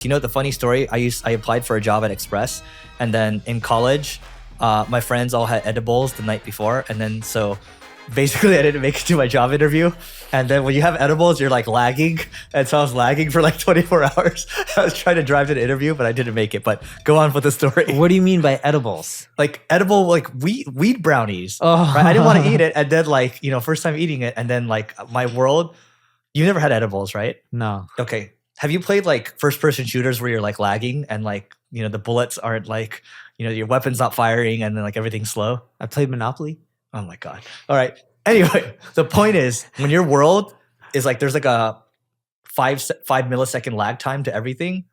You know, the funny story, I applied for a job at Express, and then in college, my friends all had edibles the night before, and then so basically I didn't make it to my job interview. And then when you have edibles, you're like lagging, and so I was lagging for like 24 hours. I was trying to drive to the interview, but I didn't make it. But go on with the story. What do you mean by edibles? Like edible, like weed brownies. Oh. Right? I didn't want to eat it, and then like, you know, first time eating it, and then like my world. You never had edibles, right? No. Okay. Have you played like first person shooters where you're like lagging and like, you know, the bullets aren't like, you know, your weapon's not firing and then like everything's slow? I played Monopoly. Oh my God. All right. Anyway, the point is when your world is like, there's like a 5 millisecond lag time to everything,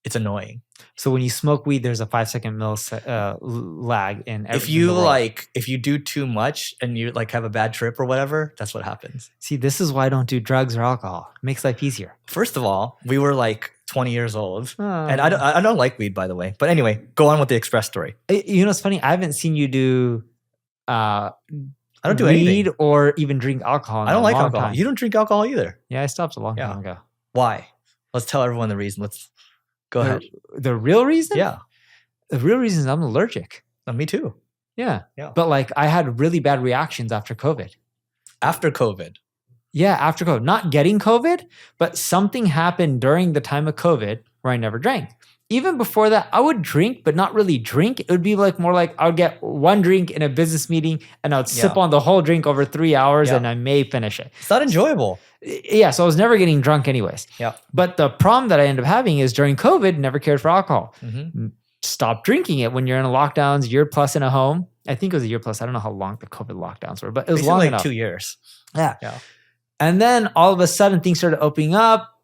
it's annoying. So when you smoke weed, there's a 5 second lag in every. If you do too much and you like have a bad trip or whatever, that's what happens. See, this is why I don't do drugs or alcohol. It makes life easier. First of all, we were like 20 years old, and I don't like weed, by the way. But anyway, go on with the Express story. You know, it's funny. I haven't seen you do. I don't do weed anything. Or even drink alcohol. I don't like alcohol. Time. You don't drink alcohol either. Yeah, I stopped a long time ago. Why? Let's tell everyone the reason. Let's go ahead. The real reason? Yeah. The real reason is I'm allergic. Me too. Yeah. Yeah. But like I had really bad reactions after COVID. After COVID? Yeah, after COVID. Not getting COVID, but something happened during the time of COVID where I never drank. Even before that, I would drink, but not really drink. It would be like more like I would get one drink in a business meeting and I would sip on the whole drink over 3 hours and I may finish it. It's not enjoyable. Yeah, so I was never getting drunk anyways. Yeah. But the problem that I ended up having is during COVID, never cared for alcohol. Mm-hmm. Stop drinking it when you're in lockdowns, year plus in a home. I think it was a year plus. I don't know how long the COVID lockdowns were, but it was Basically long like enough. 2 years. Yeah. Yeah. And then all of a sudden things started opening up.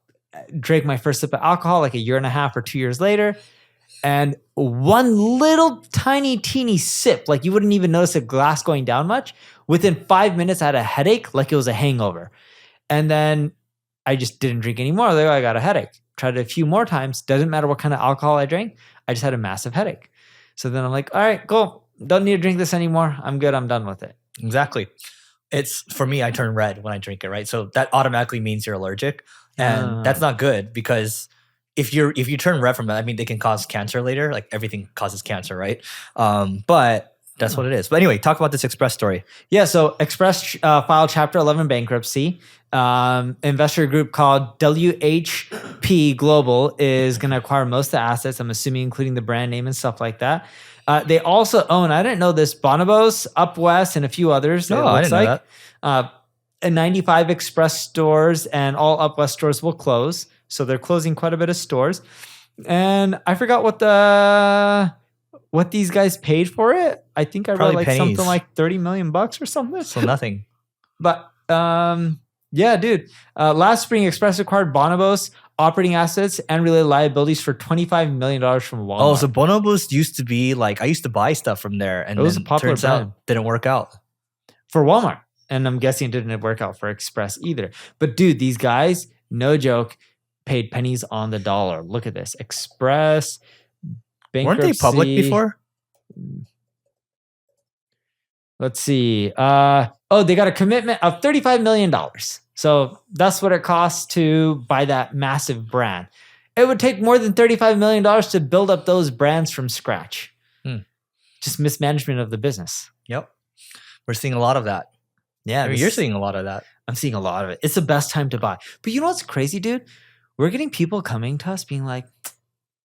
Drank my first sip of alcohol like a year and a half or 2 years later. And one little tiny teeny sip, like you wouldn't even notice a glass going down much. Within 5 minutes, I had a headache like it was a hangover. And then I just didn't drink anymore. Like, I got a headache. Tried it a few more times. Doesn't matter what kind of alcohol I drank. I just had a massive headache. So then I'm like, all right, cool. Don't need to drink this anymore. I'm good. I'm done with it. Exactly. It's for me, I turn red when I drink it, right? So that automatically means you're allergic. And that's not good because if you turn red from it, I mean, they can cause cancer later. Like everything causes cancer, right? But that's what it is. But anyway, talk about this Express story. Yeah, so Express filed Chapter 11 bankruptcy. Investor group called WHP Global is going to acquire most of the assets, I'm assuming including the brand name and stuff like that. They also own, I didn't know this, Bonobos, Up West, and a few others. Oh, I didn't know that. 95 Express stores and all Up West stores will close. So they're closing quite a bit of stores. And I forgot what these guys paid for it. I think I read like pennies. something like $30 million or something. So nothing. But yeah, dude. Last spring, Express acquired Bonobos operating assets and related liabilities for $25 million from Walmart. Oh, so Bonobos used to be like, I used to buy stuff from there and it was a popular turns brand. out didn't work out. For Walmart. And I'm guessing it didn't work out for Express either. But dude, these guys, no joke, paid pennies on the dollar. Look at this. Express, bankruptcy. Weren't they public before? Let's see. They got a commitment of $35 million. So that's what it costs to buy that massive brand. It would take more than $35 million to build up those brands from scratch. Just mismanagement of the business. Yep. We're seeing a lot of that. Yeah. I mean, you're seeing a lot of that. I'm seeing a lot of it. It's the best time to buy. But you know what's crazy, dude? We're getting people coming to us being like,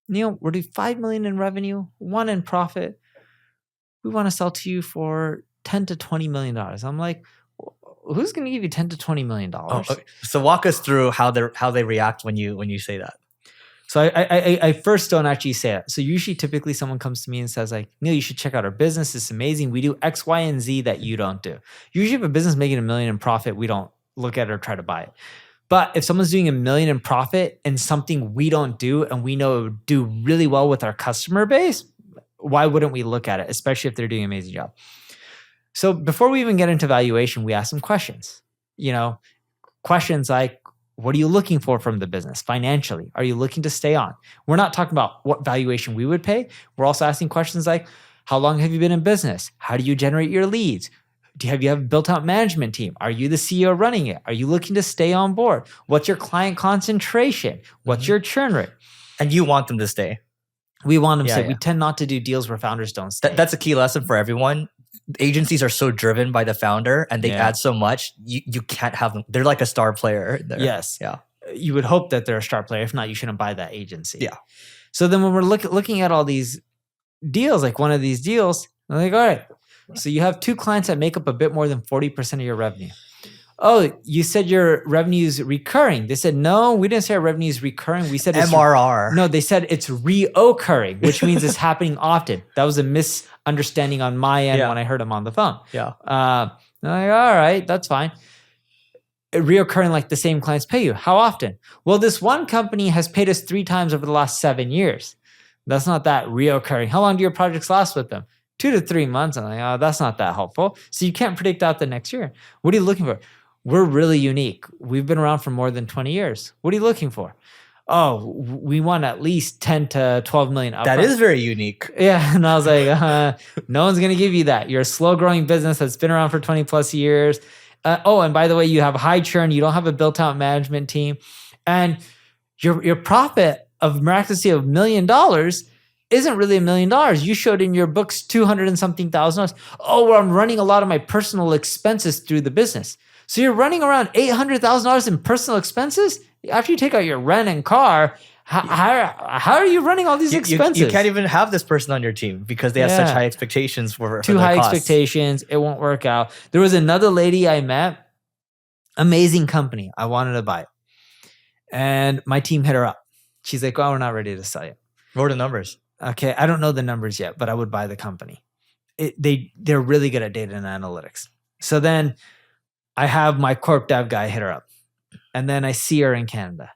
Neil, we're doing $5 million in revenue, 1 in profit. We want to sell to you for $10 to $20 million. I'm like, who's going to give you $10 to $20 million? Oh, okay. So walk us through how they react when you say that. So I first don't actually say it. So usually, typically, someone comes to me and says like, Neil, you should check out our business. It's amazing. We do X, Y, and Z that you don't do. Usually, if a business making $1 million in profit, we don't look at it or try to buy it. But if someone's doing $1 million in profit and something we don't do and we know it would do really well with our customer base, why wouldn't we look at it, especially if they're doing an amazing job? So before we even get into valuation, we ask some questions. You know, questions like, what are you looking for from the business financially? Are you looking to stay on? We're not talking about what valuation we would pay. We're also asking questions like, how long have you been in business? How do you generate your leads? Have you built out management team? Are you the CEO running it? Are you looking to stay on board? What's your client concentration? What's your churn rate? And you want them to stay. We want them to Yeah, stay. yeah. We tend not to do deals where founders don't stay. That's a key lesson for everyone. Agencies are so driven by the founder and they Yeah. add so much. You can't have them. They're like a star player. There. Yes. Yeah. You would hope that they're a star player. If not, you shouldn't buy that agency. Yeah. So then when we're looking at all these deals, like one of these deals, I'm like, all right, so you have 2 clients that make up a bit more than 40% of your revenue. Oh, you said your revenue is recurring. They said, no, we didn't say our revenue is recurring. We said it's MRR. No, they said it's reoccurring, which means it's happening often. That was a misunderstanding on my end when I heard him on the phone. Yeah. I'm like, all right, that's fine. Reoccurring, like the same clients pay you. How often? Well, this one company has paid us 3 times over the last 7 years. That's not that reoccurring. How long do your projects last with them? 2 to 3 months. I'm like, oh, that's not that helpful. So you can't predict out the next year. What are you looking for? We're really unique. We've been around for more than 20 years. What are you looking for? Oh, we want at least 10 to 12 million upfront. That is very unique. Yeah. And I was like, no one's going to give you that. You're a slow growing business that's been around for 20 plus years. And by the way, you have high churn. You don't have a built out management team. And your profit of miraculously $1 million isn't really $1 million. You showed in your books 200 and something thousand. Oh, well, I'm running a lot of my personal expenses through the business. So you're running around $800,000 in personal expenses after you take out your rent and car. How are you running all these expenses? You can't even have this person on your team because they have such high expectations for too their high costs. expectations. It won't work out. There was another lady I met, amazing company. I wanted to buy it, and my team hit her up. She's like, "Oh, we're not ready to sell you." What are the numbers? Okay, I don't know the numbers yet, but I would buy the company. They're really good at data and analytics. So then I have my corp dev guy hit her up, and then I see her in Canada.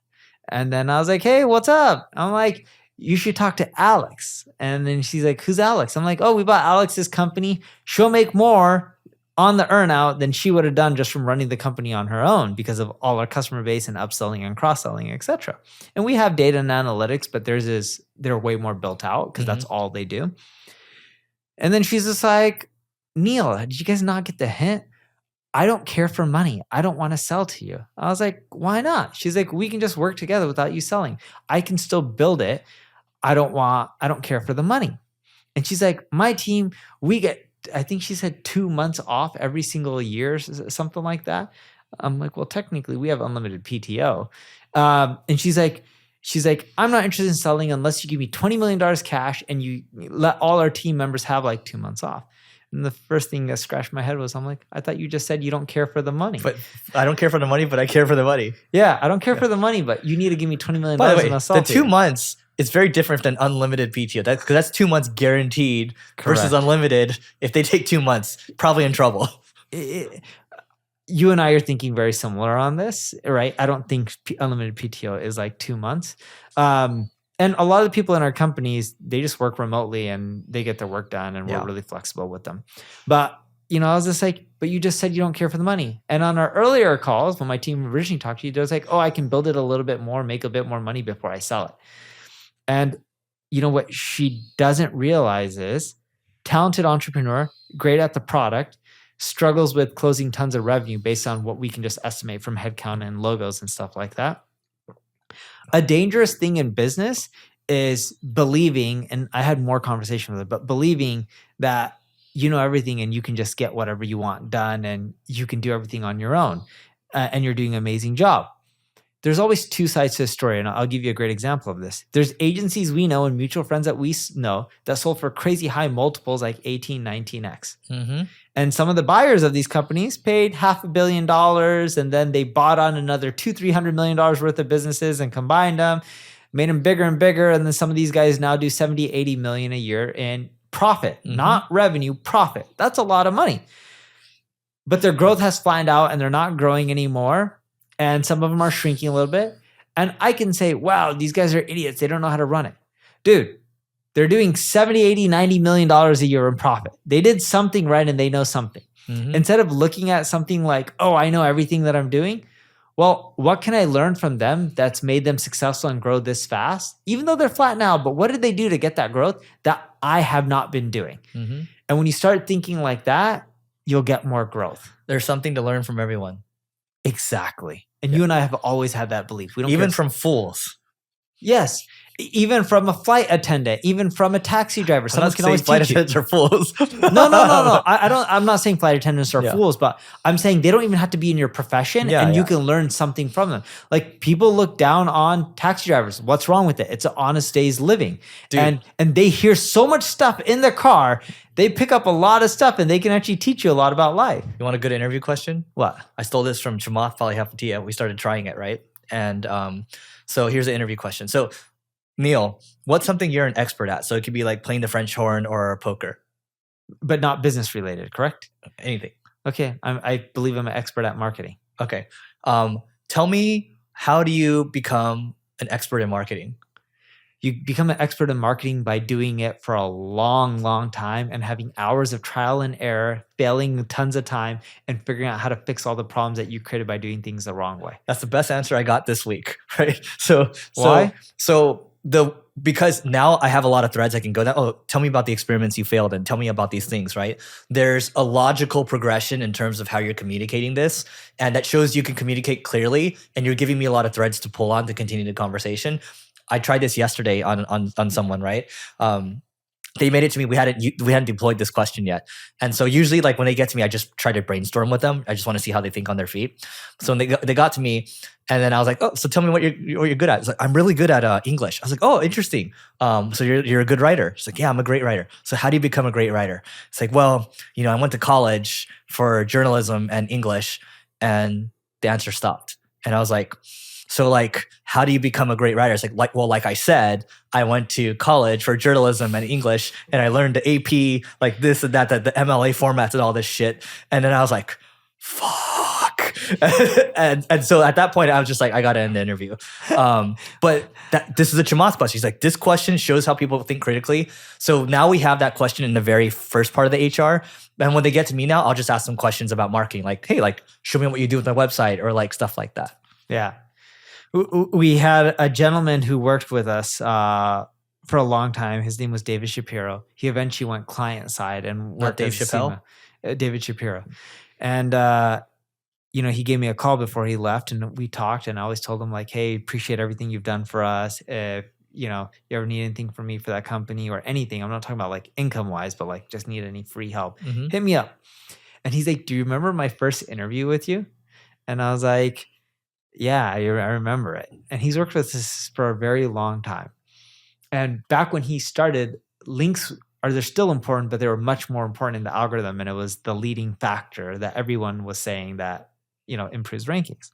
And then I was like, hey, what's up? I'm like, you should talk to Alex. And then she's like, who's Alex? I'm like, oh, we bought Alex's company. She'll make more on the earn out than she would have done just from running the company on her own because of all our customer base and upselling and cross-selling, et cetera. And we have data and analytics, but they're way more built out because that's all they do. And then she's just like, Neil, did you guys not get the hint? I don't care for money. I don't want to sell to you. I was like, why not? She's like, we can just work together without you selling. I can still build it. I don't care for the money. And she's like, my team, we get, I think she said 2 months off every single year, something like that. I'm like, well, technically we have unlimited PTO. And she's like, I'm not interested in selling unless you give me $20 million cash and you let all our team members have like 2 months off. And the first thing that scratched my head was, I'm like, I thought you just said you don't care for the money. But I don't care for the money, but I care for the money. Yeah, I don't care for the money, but you need to give me $20 million. By the way, the 2 months is very different than unlimited PTO. Because that's 2 months guaranteed versus unlimited. If they take 2 months, probably in trouble. You and I are thinking very similar on this, right? I don't think unlimited PTO is like 2 months. And a lot of the people in our companies, they just work remotely and they get their work done and we're really flexible with them. But, I was just like, but you just said you don't care for the money. And on our earlier calls, when my team originally talked to you, they was like, oh, I can build it a little bit more, make a bit more money before I sell it. And you know what she doesn't realize is talented entrepreneur, great at the product, struggles with closing tons of revenue based on what we can just estimate from headcount and logos and stuff like that. A dangerous thing in business is believing, and I had more conversation with her, but believing that you know everything and you can just get whatever you want done and you can do everything on your own and you're doing an amazing job. There's always 2 sides to a story, and I'll give you a great example of this. There's agencies we know and mutual friends that we know that sold for crazy high multiples like 18, 19x. Mm-hmm. And some of the buyers of these companies paid $500 million, and then they bought on another $200-300 million worth of businesses and combined them, made them bigger and bigger. And then some of these guys now do 70-80 million a year in profit, not revenue, profit. That's a lot of money. But their growth has flattened out and they're not growing anymore. And some of them are shrinking a little bit. And I can say, wow, these guys are idiots. They don't know how to run it. Dude, they're doing 70, 80, 90 million dollars a year in profit. They did something right and they know something. Instead of looking at something like, oh, I know everything that I'm doing. Well, what can I learn from them that's made them successful and grow this fast? Even though they're flat now, but what did they do to get that growth that I have not been doing? And when you start thinking like that, you'll get more growth. There's something to learn from everyone. Exactly. And you and I have always had that belief. We don't even care. From fools. Yes. even from a flight attendant, even from a taxi driver. Someone can always flight teach you. attendants are fools. No. I'm not saying flight attendants are Yeah. fools, but I'm saying they don't even have to be in your profession, Yeah, and you yeah. can learn something from them. Like people look down on taxi drivers. What's wrong with it? It's an honest day's living, Dude. and they hear so much stuff in their car. They pick up a lot of stuff, and they can actually teach you a lot about life. You want a good interview question? What? I stole this from Chamath Palihapitiya. We started trying it, right? And so here's the interview question. So Neil, what's something you're an expert at? So it could be like playing the French horn or poker. But not business related, correct? Anything. Okay, I believe I'm an expert at marketing. Okay. Tell me, how do you become an expert in marketing? You become an expert in marketing by doing it for a long, long time and having hours of trial and error, failing tons of time, and figuring out how to fix all the problems that you created by doing things the wrong way. That's the best answer I got this week, right? So Why? Because now I have a lot of threads I can go down. Oh, tell me about the experiments you failed in. Tell me about these things, right? There's a logical progression in terms of how you're communicating this, and that shows you can communicate clearly, and you're giving me a lot of threads to pull on to continue the conversation. I tried this yesterday on someone, right? They made it to me. We hadn't deployed this question yet, and so usually, like when they get to me, I just try to brainstorm with them. I just want to see how they think on their feet. So when they got to me, and then I was like, "Oh, so tell me what you're good at." It's like, "I'm really good at English." I was like, "Oh, interesting. So you're a good writer?" She's like, "Yeah, I'm a great writer." So how do you become a great writer? It's like, "Well, I went to college for journalism and English," and the answer stopped. And I was like, so like, how do you become a great writer? It's like I said, I went to college for journalism and English, and I learned the AP, like this and that, the MLA formats and all this shit. And then I was like, fuck. and so at that point, I was just like, I got to end the interview. But this is a Chamath question. He's like, this question shows how people think critically. So now we have that question in the very first part of the HR. And when they get to me now, I'll just ask them questions about marketing. Like, hey, like, show me what you do with my website, or like stuff like that. Yeah. We had a gentleman who worked with us for a long time. His name was David Shapiro. He eventually went client side and worked Dave as Chappelle? David Shapiro. And, he gave me a call before he left, and we talked, and I always told him like, hey, appreciate everything you've done for us. If, you ever need anything from me for that company or anything, I'm not talking about like income wise, but like just need any free help, hit me up. And he's like, do you remember my first interview with you? And I was like, yeah, I remember it. And he's worked with us for a very long time. And back when he started, links they're still important, but they were much more important in the algorithm. And it was the leading factor that everyone was saying that, improves rankings.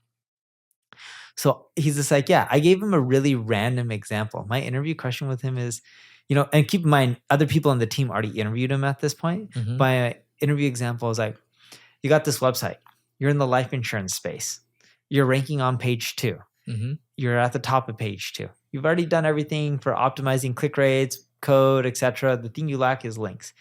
So he's just like, yeah, I gave him a really random example. My interview question with him is, and keep in mind, other people on the team already interviewed him at this point. My interview example is like, you got this website. You're in the life insurance space. You're ranking on page 2. You're at the top of page 2. You've already done everything for optimizing click rates, code, etc. The thing you lack is links.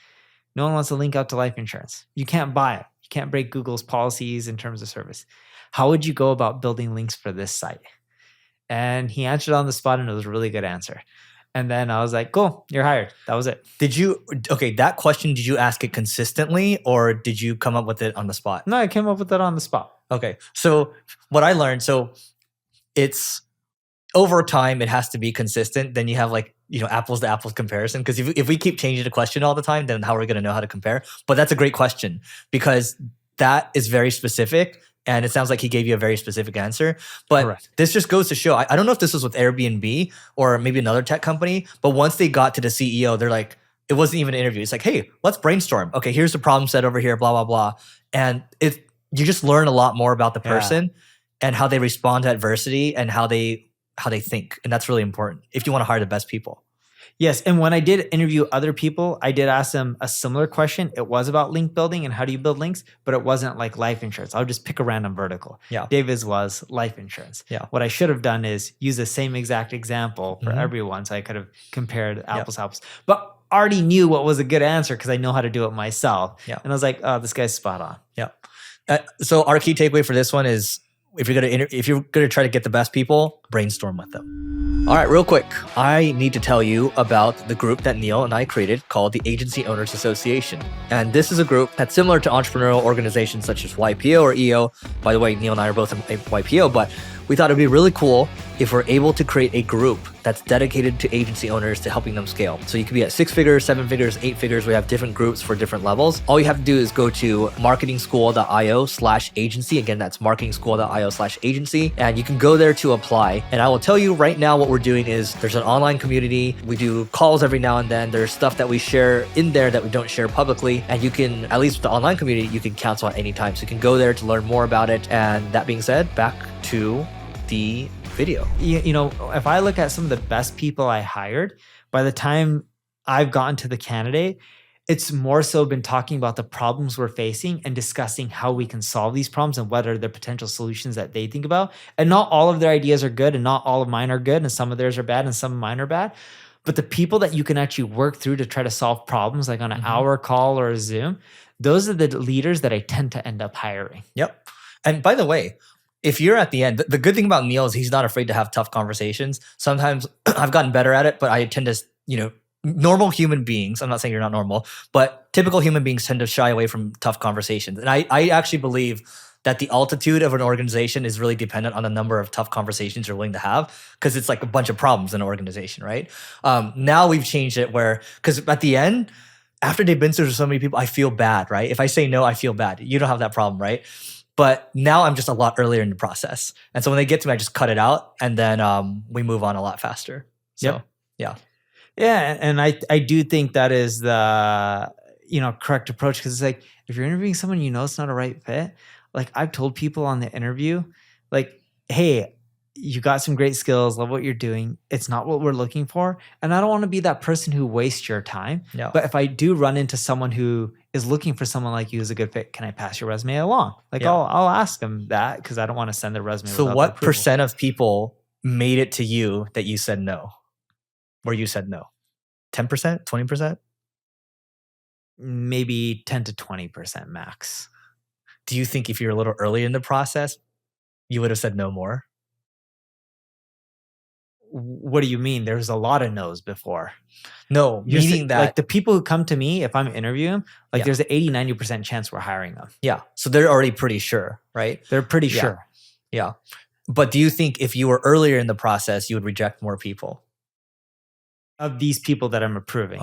No one wants to link out to life insurance. You can't buy it. You can't break Google's policies in terms of service. How would you go about building links for this site? And he answered on the spot, and it was a really good answer. And then I was like, cool, you're hired. That was it. That question, did you ask it consistently, or did you come up with it on the spot? No, I came up with it on the spot. Okay. So what I learned, it's over time, it has to be consistent. Then you have apples to apples comparison. Because if we keep changing the question all the time, then how are we going to know how to compare? But that's a great question, because that is very specific. And it sounds like he gave you a very specific answer. But Correct. This just goes to show, I don't know if this was with Airbnb or maybe another tech company, but once they got to the CEO, they're like, it wasn't even an interview. It's like, hey, let's brainstorm. Okay, here's the problem set over here, blah, blah, blah. And you just learn a lot more about the person and how they respond to adversity and how they think. And that's really important if you want to hire the best people. Yes. And when I did interview other people, I did ask them a similar question. It was about link building and how do you build links, but it wasn't like life insurance. I would just pick a random vertical. Yeah. David's was life insurance. Yeah. What I should have done is use the same exact example for everyone. So I could have compared apples to apples, but already knew what was a good answer because I know how to do it myself. Yeah. And I was like, oh, this guy's spot on. Yeah. So our key takeaway for this one is if you're gonna try to get the best people, brainstorm with them. All right, real quick, I need to tell you about the group that Neil and I created called the Agency Owners Association. And this is a group that's similar to entrepreneurial organizations such as YPO or EO. By the way, Neil and I are both in YPO, but we thought it'd be really cool if we're able to create a group that's dedicated to agency owners to helping them scale. So you could be at 6 figures, 7 figures, 8 figures. We have different groups for different levels. All you have to do is go to marketingschool.io/agency. Again, that's marketingschool.io/agency. And you can go there to apply. And I will tell you right now what we're doing is there's an online community. We do calls every now and then. There's stuff that we share in there that we don't share publicly. And you can, at least with the online community, you can cancel at any time. So you can go there to learn more about it. And that being said, back to the video. You know, if I look at some of the best people I hired, by the time I've gotten to the candidate, it's more so been talking about the problems we're facing and discussing how we can solve these problems and what are the potential solutions that they think about. And not all of their ideas are good and not all of mine are good and some of theirs are bad and some of mine are bad. But the people that you can actually work through to try to solve problems like on an hour call or a Zoom, those are the leaders that I tend to end up hiring. Yep. And by the way, if you're at the end, the good thing about Neil is he's not afraid to have tough conversations. Sometimes I've gotten better at it, but I tend to, normal human beings, I'm not saying you're not normal, but typical human beings tend to shy away from tough conversations. And I actually believe that the altitude of an organization is really dependent on the number of tough conversations you're willing to have, because it's like a bunch of problems in an organization, right? Now we've changed it because at the end, after they've been through so many people, I feel bad, right? If I say no, I feel bad. You don't have that problem, right? But now I'm just a lot earlier in the process. And so when they get to me, I just cut it out and then we move on a lot faster. So, yeah. Yeah. And I do think that is the, correct approach. Cause it's like, if you're interviewing someone, it's not a right fit. Like I've told people on the interview, like, hey, you got some great skills, love what you're doing. It's not what we're looking for. And I don't want to be that person who wastes your time. Yeah. But if I do run into someone who is looking for someone like you who's a good fit, can I pass your resume along? Like I'll ask them that because I don't want to send their resume. So what percent of people made it to you that you said no? Where you said no? 10%? 20%? Maybe 10 to 20% max. Do you think if you're a little early in the process, you would have said no more? What do you mean? There's a lot of no's before. No, meaning that like the people who come to me, if I'm interviewing, like there's an 80-90% chance we're hiring them. Yeah. So they're already pretty sure, right? They're pretty sure. Yeah. But do you think if you were earlier in the process, you would reject more people? Of these people that I'm approving?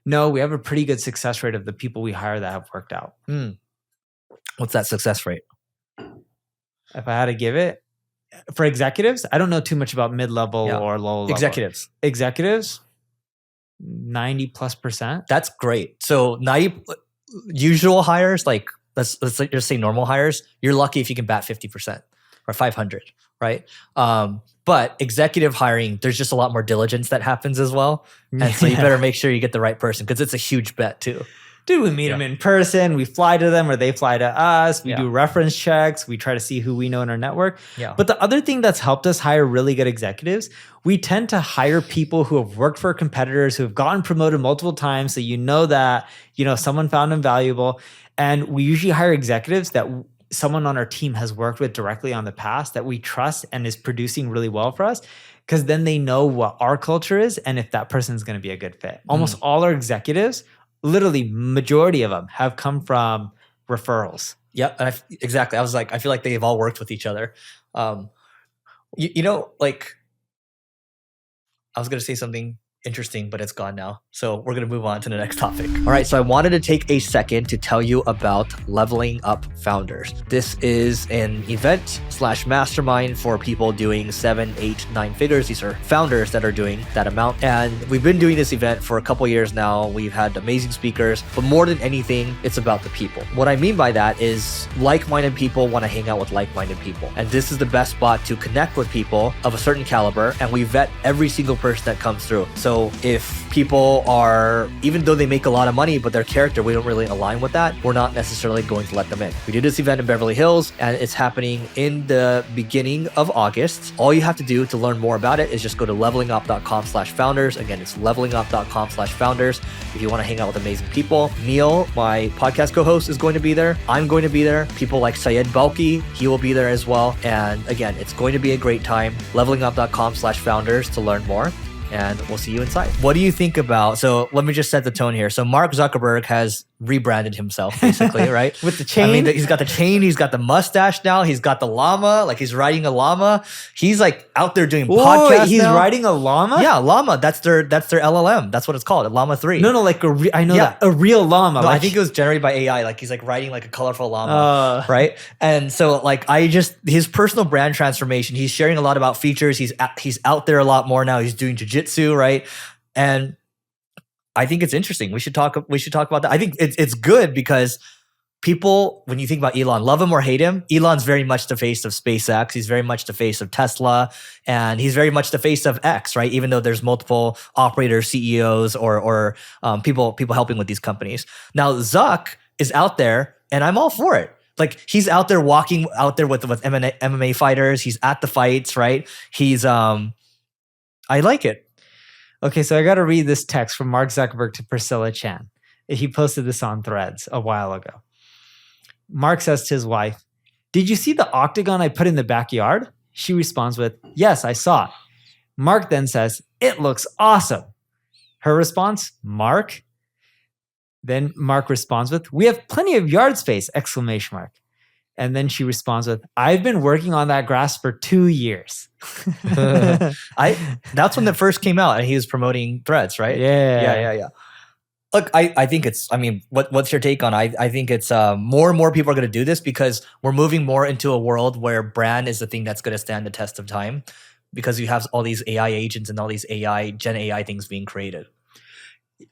No, we have a pretty good success rate of the people we hire that have worked out. What's that success rate? If I had to give it, for executives, I don't know too much about mid-level or low-level. Executives, 90+%. That's great. So 90 usual hires, like let's just say normal hires, you're lucky if you can bat 50% or 500, right? But executive hiring, there's just a lot more diligence that happens as well. And so you better make sure you get the right person because it's a huge bet too. Dude, we meet them in person. We fly to them or they fly to us. We do reference checks. We try to see who we know in our network. But the other thing that's helped us hire really good executives, we tend to hire people who have worked for competitors, who have gotten promoted multiple times. So that, someone found them valuable. And we usually hire executives that someone on our team has worked with directly on the past that we trust and is producing really well for us. Because then they know what our culture is and if that person is going to be a good fit. Almost all our executives, literally majority of them, have come from referrals. Yep, and exactly. I was like, I feel like they've all worked with each other. I was going to say something interesting, but it's gone now. So we're going to move on to the next topic. All right. So I wanted to take a second to tell you about Leveling Up Founders. This is an event / mastermind for people doing 7, 8, 9 figures. These are founders that are doing that amount. And we've been doing this event for a couple years now. We've had amazing speakers, but more than anything, it's about the people. What I mean by that is like-minded people want to hang out with like-minded people. And this is the best spot to connect with people of a certain caliber. And we vet every single person that comes through. So So if people are, even though they make a lot of money, but their character, we don't really align with that, we're not necessarily going to let them in. We do this event in Beverly Hills, and it's happening in the beginning of August. All you have to do to learn more about it is just go to levelingup.com/founders. Again, it's levelingup.com/founders. If you want to hang out with amazing people, Neil, my podcast co-host, is going to be there. I'm going to be there. People like Syed Balki, he will be there as well. And again, it's going to be a great time. Levelingup.com/founders to learn more. And we'll see you inside. What do you think about, so let me just set the tone here. So Mark Zuckerberg has rebranded himself basically, right? With the chain? I mean, he's got the chain, he's got the mustache now, he's got the llama, like he's riding a llama. He's like out there doing podcasts he's now. riding a llama? Yeah, llama. That's their LLM. That's what it's called, a llama 3. No, like I know that. A real llama. No, like, I think it was generated by AI. Like he's like riding like a colorful llama, right? And so like his personal brand transformation, he's sharing a lot about features. He's out there a lot more now. He's doing jiu-jitsu, right? And I think it's interesting. We should talk about that. I think it's good because people, when you think about Elon, love him or hate him, Elon's very much the face of SpaceX. He's very much the face of Tesla, and he's very much the face of X, right? Even though there's multiple operators, CEOs, or people helping with these companies. Now Zuck is out there, and I'm all for it. Like he's out there walking out there with MMA fighters. He's at the fights, right? I like it. Okay, so I got to read this text from Mark Zuckerberg to Priscilla Chan. He posted this on Threads a while ago. Mark says to his wife, "Did you see the octagon I put in the backyard?" She responds with, "Yes, I saw it." Mark then says, "It looks awesome." Her response, "Mark?" Then Mark responds with, "We have plenty of yard space!" exclamation mark. And then she responds with, "I've been working on that grass for 2 years." That's when it first came out, and he was promoting Threads, right? Yeah. Look, I think it's, I mean, what's your take on it? I think it's more and more people are going to do this because we're moving more into a world where brand is the thing that's going to stand the test of time, because you have all these AI agents and all these Gen AI things being created.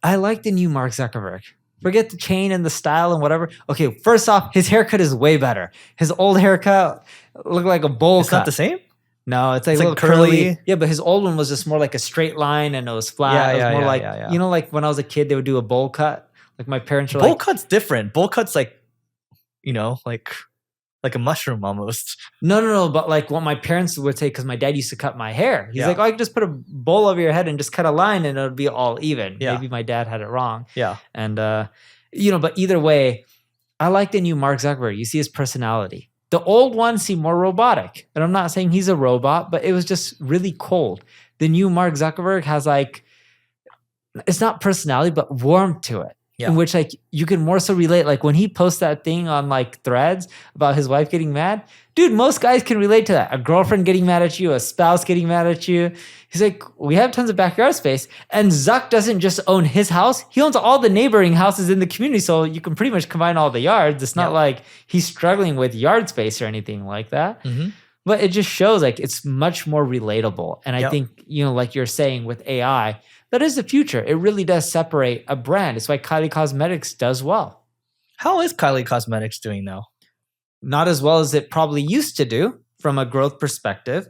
I like the new Mark Zuckerberg. Forget the chain and the style and whatever. Okay, first off, his haircut is way better. His old haircut looked like a bowl cut. It's not the same? No, it's like a little curly. Yeah, but his old one was just more like a straight line and it was flat. It was more like, you know, like when I was a kid, they would do a bowl cut. Like my parents were bowl cut's different. Bowl cut's like, you know, like a mushroom almost. No. But like what my parents would say, because my dad used to cut my hair. He's like, "Oh, I can just put a bowl over your head and just cut a line and it'll be all even." Yeah. Maybe my dad had it wrong. Yeah. And, you know, but either way, I like the new Mark Zuckerberg. You see his personality. The old one seemed more robotic. And I'm not saying he's a robot, but it was just really cold. The new Mark Zuckerberg has like, it's not personality, but warmth to it. Yeah. In which like you can more so relate. Like when he posts that thing on like Threads about his wife getting mad, dude, most guys can relate to that. A girlfriend getting mad at you, a spouse getting mad at you. He's like, we have tons of backyard space. And Zuck doesn't just own his house. He owns all the neighboring houses in the community. So you can pretty much combine all the yards. It's not like he's struggling with yard space or anything like that. Mm-hmm. But it just shows like it's much more relatable. And I think, you know, like you're saying with AI, that is the future. It really does separate a brand. It's why Kylie Cosmetics does well. How is Kylie Cosmetics doing now? Not as well as it probably used to do from a growth perspective.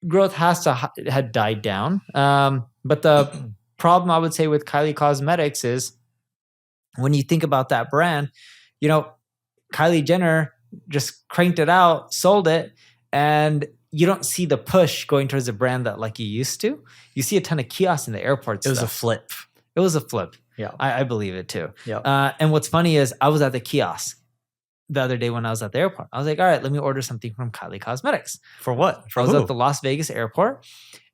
Growth had died down. But the problem I would say with Kylie Cosmetics is when you think about that brand, you know, Kylie Jenner just cranked it out, sold it, and you don't see the push going towards a brand that like you used to. You see a ton of kiosks in the airports. It was a flip. It was a flip. Yeah. I believe it too. Yeah. And what's funny is I was at the kiosk the other day when I was at the airport. I was like, all right, let me order something from Kylie Cosmetics. For what? For I was at the Las Vegas airport.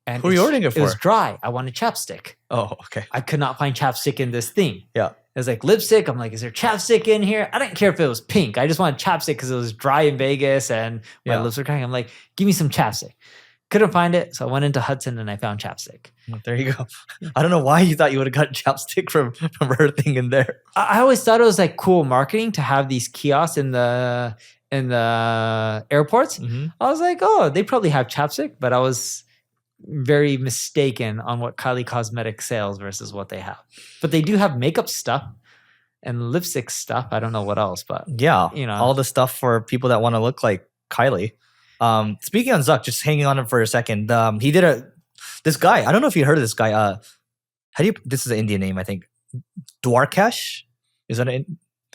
And who are you ordering it for? It was dry. I wanted chapstick. Oh, okay. I could not find chapstick in this thing. Yeah. It was like lipstick. I'm like, is there chapstick in here? I didn't care if it was pink. I just wanted chapstick because it was dry in Vegas and my lips were cracking. I'm like, give me some chapstick. Couldn't find it. So I went into Hudson and I found chapstick. There you go. I don't know why you thought you would have got chapstick from her thing in there. I always thought it was like cool marketing to have these kiosks in the airports. Mm-hmm. I was like, oh, they probably have chapstick, but I was very mistaken on what Kylie Cosmetics sells versus what they have. But they do have makeup stuff and lipstick stuff. I don't know what else, but yeah, you know, all the stuff for people that want to look like Kylie. Speaking on Zuck, just hanging on him for a second. He did This guy, I don't know if you heard of this guy. This is an Indian name, I think. Dwarkesh? Is that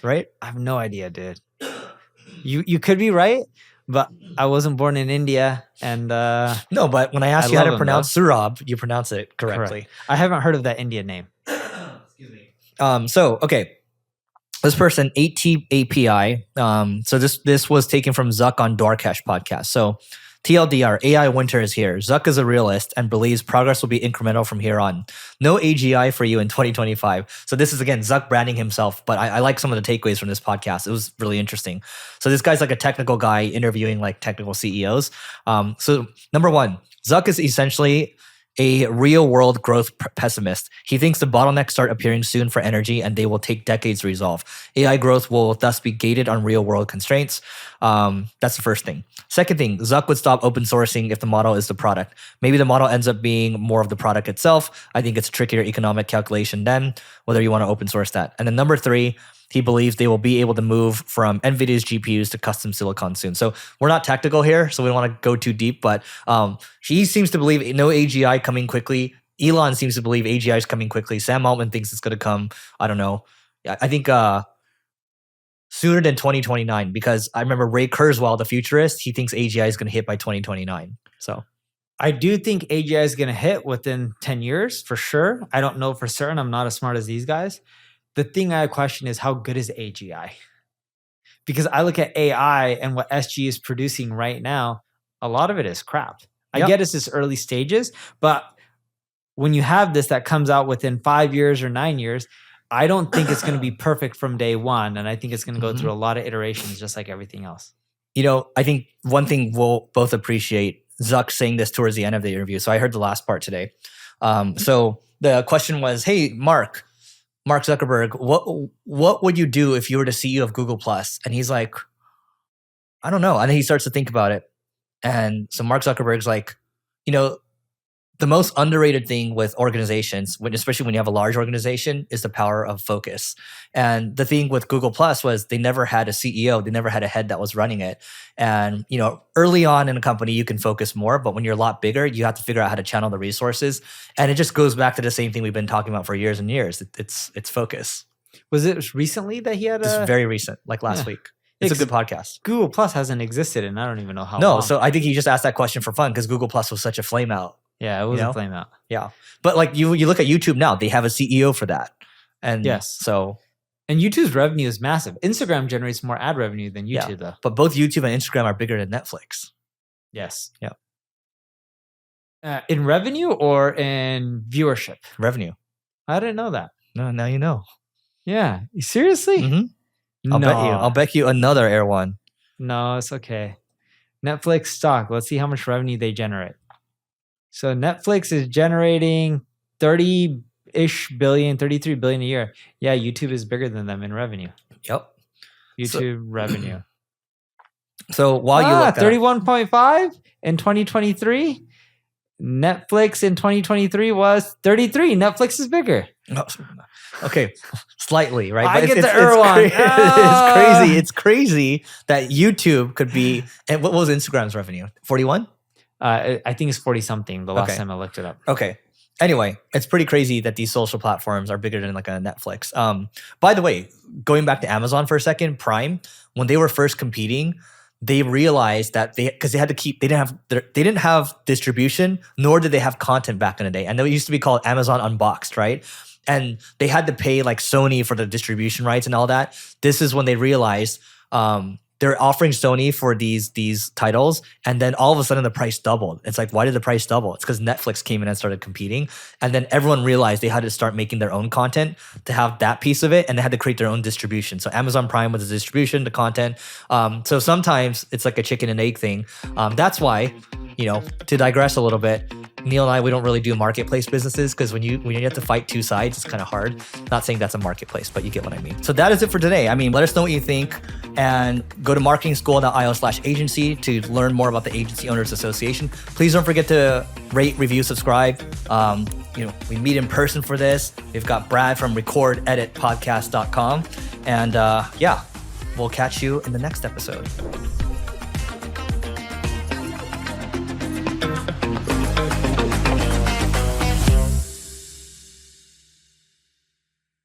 right? I have no idea, dude. You could be right, but I wasn't born in India, and no. But when I asked you how to pronounce Surab, you pronounce it correctly. Correct. I haven't heard of that Indian name. Excuse me. So okay, this person ATAPI. So this was taken from Zuck on Dwarkesh podcast. So TLDR, AI winter is here. Zuck is a realist and believes progress will be incremental from here on. No AGI for you in 2025. So this is, again, Zuck branding himself, but I like some of the takeaways from this podcast. It was really interesting. So this guy's like a technical guy interviewing like technical CEOs. So number one, Zuck is essentially a real-world growth pessimist. He thinks the bottlenecks start appearing soon for energy and they will take decades to resolve. AI growth will thus be gated on real-world constraints. That's the first thing. Second thing, Zuck would stop open sourcing if the model is the product. Maybe the model ends up being more of the product itself. I think it's a trickier economic calculation then, whether you want to open source that. And then number three, he believes they will be able to move from NVIDIA's GPUs to custom silicon soon. So we're not technical here, so we don't want to go too deep, but he seems to believe no AGI coming quickly. Elon seems to believe AGI is coming quickly. Sam Altman thinks it's going to come, I don't know. I think sooner than 2029, because I remember Ray Kurzweil, the futurist, he thinks AGI is going to hit by 2029. So I do think AGI is going to hit within 10 years for sure. I don't know for certain. I'm not as smart as these guys. The thing I question is how good is AGI? Because I look at AI and what SG is producing right now, a lot of it is crap. I get it's early stages, but when you have this that comes out within 5 years or 9 years, I don't think it's going to be perfect from day one. And I think it's going to go through a lot of iterations, just like everything else. You know, I think one thing we'll both appreciate, Zuck saying this towards the end of the interview. So I heard the last part today. So the question was, hey, Mark Zuckerberg, what would you do if you were the CEO of Google Plus? And he's like, I don't know. And then he starts to think about it. And so Mark Zuckerberg's like, you know, the most underrated thing with organizations, especially when you have a large organization, is the power of focus. And the thing with Google Plus was they never had a CEO, they never had a head that was running it. And you know, early on in a company, you can focus more, but when you're a lot bigger, you have to figure out how to channel the resources. And it just goes back to the same thing we've been talking about for years and years. It's focus. Was it recently that he had It's very recent, like last week. It's a good podcast. Google Plus hasn't existed in I don't even know how long. No, so I think he just asked that question for fun because Google Plus was such a flame out. Yeah, it was a flame out. Yeah. But like you look at YouTube now, they have a CEO for that. And so and YouTube's revenue is massive. Instagram generates more ad revenue than YouTube though. But both YouTube and Instagram are bigger than Netflix. Yes. Yeah. In revenue or in viewership? Revenue. I didn't know that. No, now you know. Yeah. Seriously? Mm-hmm. I'll bet you another Air One. No, it's okay. Netflix stock. Let's see how much revenue they generate. So Netflix is generating 33 billion a year. Yeah, YouTube is bigger than them in revenue. Yep. YouTube revenue. So while you look 31.5 in 2023, Netflix in 2023 was 33. Netflix is bigger. Okay, slightly, right? I get the Erwan. It's crazy that YouTube could be. And what was Instagram's revenue? 41. I think it's 40 something the last time I looked it up. Okay. Anyway, it's pretty crazy that these social platforms are bigger than like a Netflix. By the way, going back to Amazon for a second, Prime, when they were first competing, they realized that they didn't have distribution, nor did they have content back in the day. And it used to be called Amazon Unboxed, right? And they had to pay like Sony for the distribution rights and all that. This is when they realized they're offering Sony for these titles, and then all of a sudden the price doubled. It's like, why did the price double? It's because Netflix came in and started competing, and then everyone realized they had to start making their own content to have that piece of it, and they had to create their own distribution. So Amazon Prime was the distribution, the content. So sometimes it's like a chicken and egg thing. That's why, you know, to digress a little bit, Neil and I, we don't really do marketplace businesses because when you have to fight two sides, it's kind of hard. Not saying that's a marketplace, but you get what I mean. So that is it for today. I mean, let us know what you think, and go to marketingschool.io/agency to learn more about the Agency Owners Association. Please don't forget to rate, review, subscribe. You know, we meet in person for this. We've got Brad from recordeditpodcast.com. And we'll catch you in the next episode.